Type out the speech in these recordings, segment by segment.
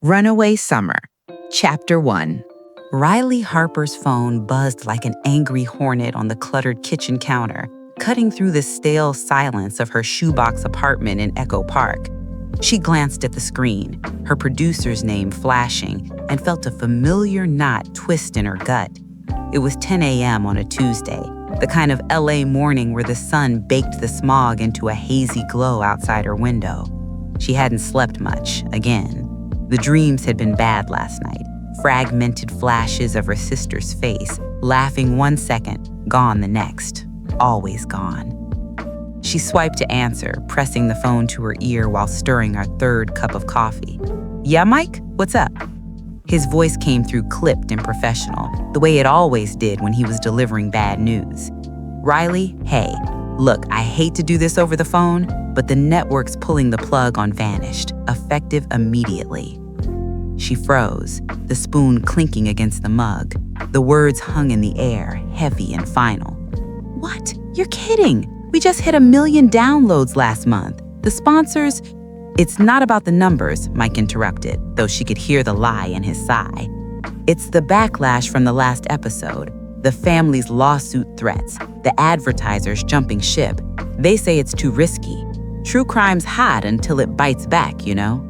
Runaway Summer, Chapter 1. Riley Harper's phone buzzed like an angry hornet on the cluttered kitchen counter, cutting through the stale silence of her shoebox apartment in Echo Park. She glanced at the screen, her producer's name flashing, and felt a familiar knot twist in her gut. It was 10 a.m. on a Tuesday, the kind of LA morning where the sun baked the smog into a hazy glow outside her window. She hadn't slept much, again. The dreams had been bad last night, fragmented flashes of her sister's face, laughing one second, gone the next, always gone. She swiped to answer, pressing the phone to her ear while stirring her third cup of coffee. "Yeah, Mike? What's up?" His voice came through clipped and professional, the way it always did when he was delivering bad news. "Riley, hey, look, I hate to do this over the phone, but the network's pulling the plug on Vanished, effective immediately." She froze, the spoon clinking against the mug. The words hung in the air, heavy and final. "What? You're kidding! We just hit 1 million downloads last month. The sponsors—" "It's not about the numbers," Mike interrupted, though she could hear the lie in his sigh. "It's the backlash from the last episode, the family's lawsuit threats, the advertisers jumping ship. They say it's too risky. True crime's hot until it bites back, you know?"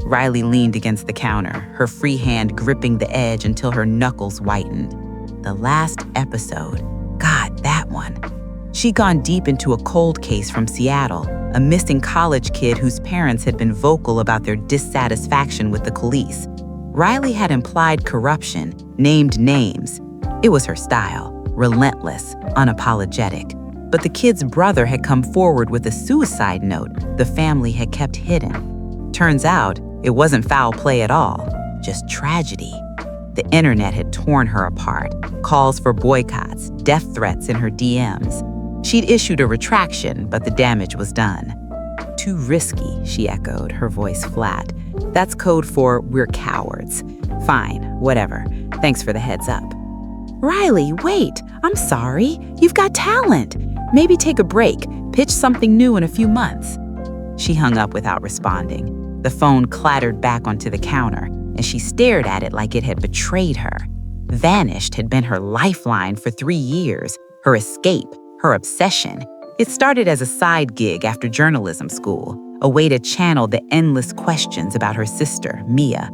Riley leaned against the counter, her free hand gripping the edge until her knuckles whitened. The last episode. God, that one. She'd gone deep into a cold case from Seattle, a missing college kid whose parents had been vocal about their dissatisfaction with the police. Riley had implied corruption, named names. It was her style, relentless, unapologetic. But the kid's brother had come forward with a suicide note the family had kept hidden. Turns out, it wasn't foul play at all, just tragedy. The internet had torn her apart, calls for boycotts, death threats in her DMs. She'd issued a retraction, but the damage was done. "Too risky," she echoed, her voice flat. "That's code for we're cowards. Fine, whatever. Thanks for the heads up." "Riley, wait. I'm sorry. You've got talent. Maybe take a break, pitch something new in a few months." She hung up without responding. The phone clattered back onto the counter, and she stared at it like it had betrayed her. Vanished had been her lifeline for 3 years, her escape, her obsession. It started as a side gig after journalism school, a way to channel the endless questions about her sister, Mia.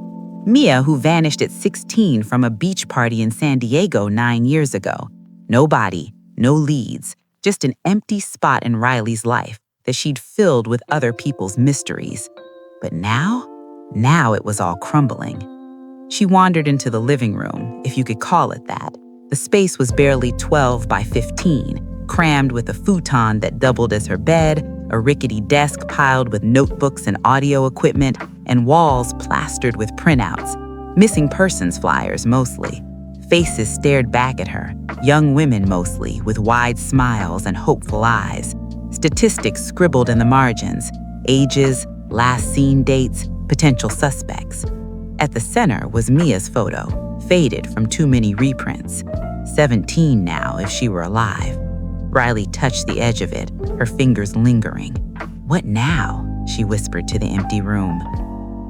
Mia, who vanished at 16 from a beach party in San Diego 9 years ago. No body, no leads, just an empty spot in Riley's life that she'd filled with other people's mysteries. But now it was all crumbling. She wandered into the living room, if you could call it that. The space was barely 12 by 15, crammed with a futon that doubled as her bed, a rickety desk piled with notebooks and audio equipment, and walls plastered with printouts. Missing persons flyers, mostly. Faces stared back at her, young women mostly, with wide smiles and hopeful eyes. Statistics scribbled in the margins, ages, last seen dates, potential suspects. At the center was Mia's photo, faded from too many reprints. 17 now, if she were alive. Riley touched the edge of it, her fingers lingering. "What now?" she whispered to the empty room.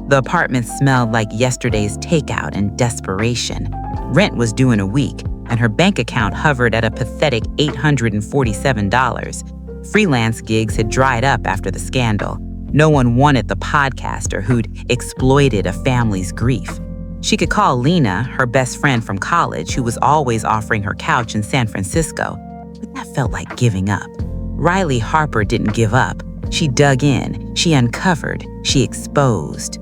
The apartment smelled like yesterday's takeout and desperation. Rent was due in a week, and her bank account hovered at a pathetic $847. Freelance gigs had dried up after the scandal. No one wanted the podcaster who'd exploited a family's grief. She could call Lena, her best friend from college, who was always offering her couch in San Francisco, but that felt like giving up. Riley Harper didn't give up. She dug in, she uncovered, she exposed.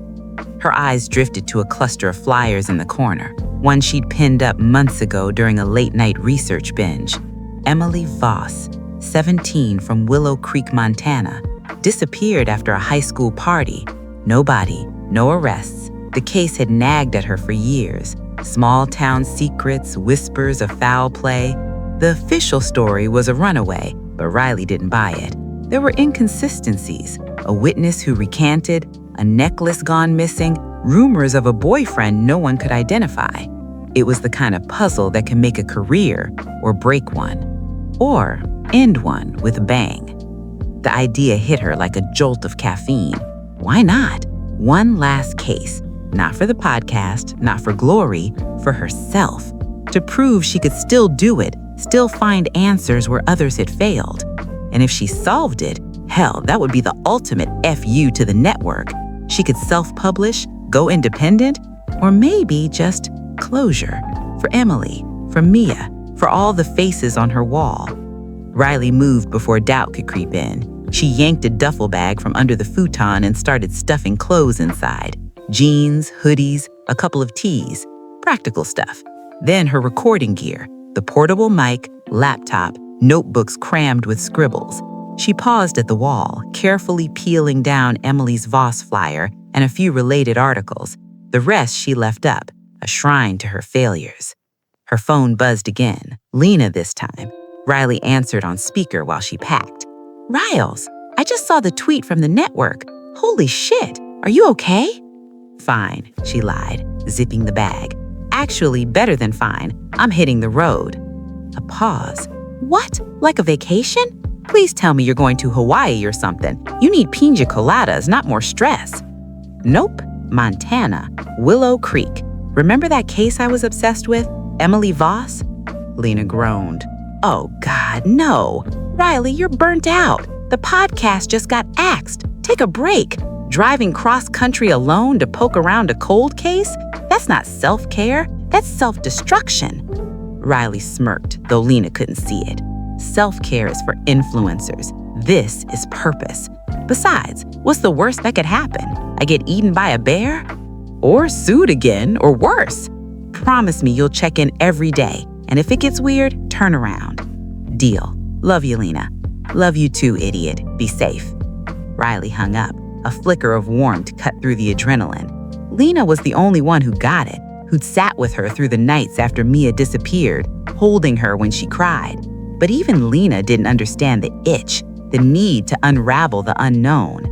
Her eyes drifted to a cluster of flyers in the corner, one she'd pinned up months ago during a late-night research binge. Emily Voss, 17, from Willow Creek, Montana, disappeared after a high school party. No body, no arrests. The case had nagged at her for years. Small town secrets, whispers of foul play. The official story was a runaway, but Riley didn't buy it. There were inconsistencies. A witness who recanted, a necklace gone missing, rumors of a boyfriend no one could identify. It was the kind of puzzle that can make a career or break one, or end one with a bang. The idea hit her like a jolt of caffeine. Why not? One last case, Not for the podcast, not for glory, for herself. To prove she could still do it, still find answers where others had failed. And if she solved it, hell, that would be the ultimate FU to the network. She could self-publish, go independent, or maybe just closure for Emily, for Mia, for all the faces on her wall. Riley moved before doubt could creep in. She yanked a duffel bag from under the futon and started stuffing clothes inside. Jeans, hoodies, a couple of tees, practical stuff. Then her recording gear, the portable mic, laptop, notebooks crammed with scribbles. She paused at the wall, carefully peeling down Emily's Voss flyer and a few related articles. The rest she left up, a shrine to her failures. Her phone buzzed again, Lena this time. Riley answered on speaker while she packed. "Riles, I just saw the tweet from the network. Holy shit, are you okay?" "Fine," she lied, zipping the bag. "Actually, better than fine. I'm hitting the road." A pause. "What? Like a vacation? Please tell me you're going to Hawaii or something. You need pina coladas, not more stress." "Nope, Montana, Willow Creek. Remember that case I was obsessed with? Emily Voss?" Lena groaned. "Oh God, no. Riley, you're burnt out. The podcast just got axed. Take a break. Driving cross-country alone to poke around a cold case? That's not self-care. That's self-destruction." Riley smirked, though Lena couldn't see it. Self-care is for influencers. This is purpose. Besides, what's the worst that could happen? I get eaten by a bear? Or sued again, or worse. Promise me you'll check in every day, and if it gets weird, turn around. Deal. Love you, Lena. Love you too, idiot. Be safe. Riley hung up. A flicker of warmth cut through the adrenaline. Lena was the only one who got it, who'd sat with her through the nights after Mia disappeared, holding her when she cried. But even Lena didn't understand the itch, the need to unravel the unknown.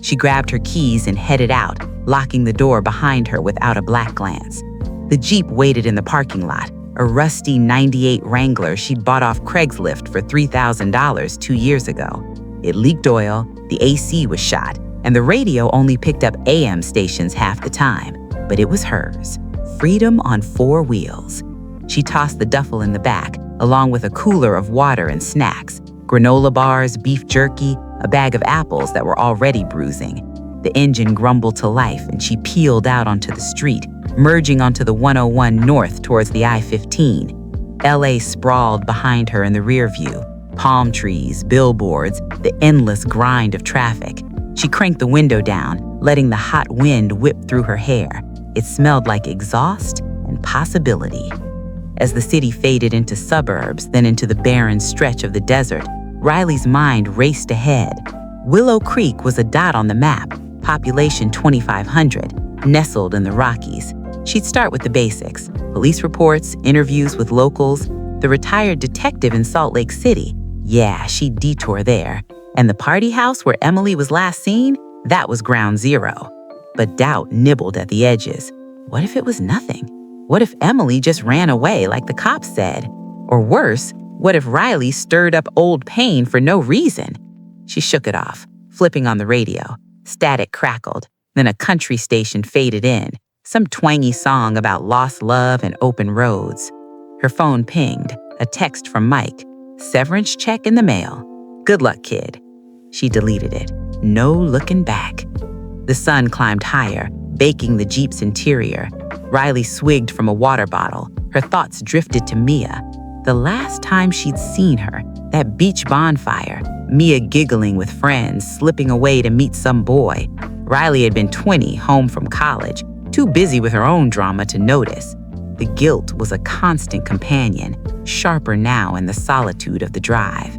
She grabbed her keys and headed out, locking the door behind her without a black glance. The Jeep waited in the parking lot, a rusty '98 Wrangler she'd bought off Craigslist for $3,000 2 years ago. It leaked oil, the AC was shot, and the radio only picked up AM stations half the time. But it was hers. Freedom on 4 wheels. She tossed the duffel in the back, along with a cooler of water and snacks, granola bars, beef jerky, a bag of apples that were already bruising. The engine grumbled to life and she peeled out onto the street, merging onto the 101 north towards the I-15. LA sprawled behind her in the rear view. Palm trees, billboards, the endless grind of traffic. She cranked the window down, letting the hot wind whip through her hair. It smelled like exhaust and possibility. As the city faded into suburbs, then into the barren stretch of the desert, Riley's mind raced ahead. Willow Creek was a dot on the map, population 2,500, nestled in the Rockies. She'd start with the basics: police reports, interviews with locals, the retired detective in Salt Lake City. Yeah, she'd detour there. And the party house where Emily was last seen? That was ground zero. But doubt nibbled at the edges. What if it was nothing? What if Emily just ran away like the cops said? Or worse, what if Riley stirred up old pain for no reason? She shook it off, flipping on the radio. Static crackled, then a country station faded in, some twangy song about lost love and open roads. Her phone pinged, a text from Mike. Severance check in the mail. Good luck, kid. She deleted it. No looking back. The sun climbed higher, baking the Jeep's interior. Riley swigged from a water bottle. Her thoughts drifted to Mia. The last time she'd seen her, that beach bonfire, Mia giggling with friends, slipping away to meet some boy. Riley had been 20, home from college, too busy with her own drama to notice. The guilt was a constant companion, sharper now in the solitude of the drive.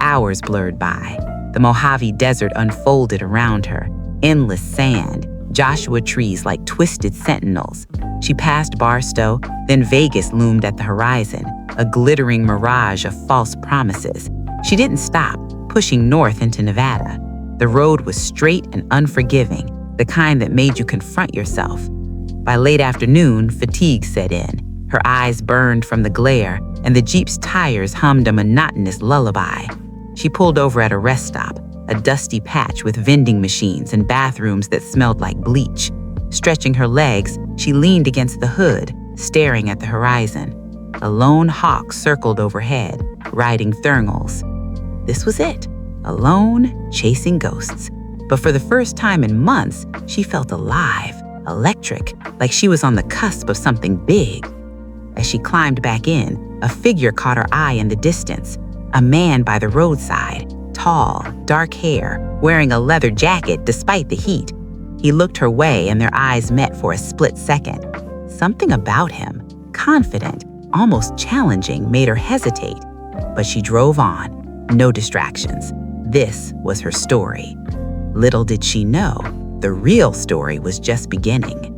Hours blurred by. The Mojave Desert unfolded around her, endless sand, Joshua trees like twisted sentinels. She passed Barstow, then Vegas loomed at the horizon, a glittering mirage of false promises. She didn't stop, pushing north into Nevada. The road was straight and unforgiving, the kind that made you confront yourself. By late afternoon, fatigue set in. Her eyes burned from the glare, and the Jeep's tires hummed a monotonous lullaby. She pulled over at a rest stop, a dusty patch with vending machines and bathrooms that smelled like bleach. Stretching her legs, she leaned against the hood, staring at the horizon. A lone hawk circled overhead, riding thermals. This was it, alone, chasing ghosts. But for the first time in months, she felt alive, electric, like she was on the cusp of something big. As she climbed back in, a figure caught her eye in the distance. A man by the roadside, tall, dark hair, wearing a leather jacket despite the heat. He looked her way and their eyes met for a split second. Something about him, confident, almost challenging, made her hesitate. But she drove on, no distractions. This was her story. Little did she know, the real story was just beginning.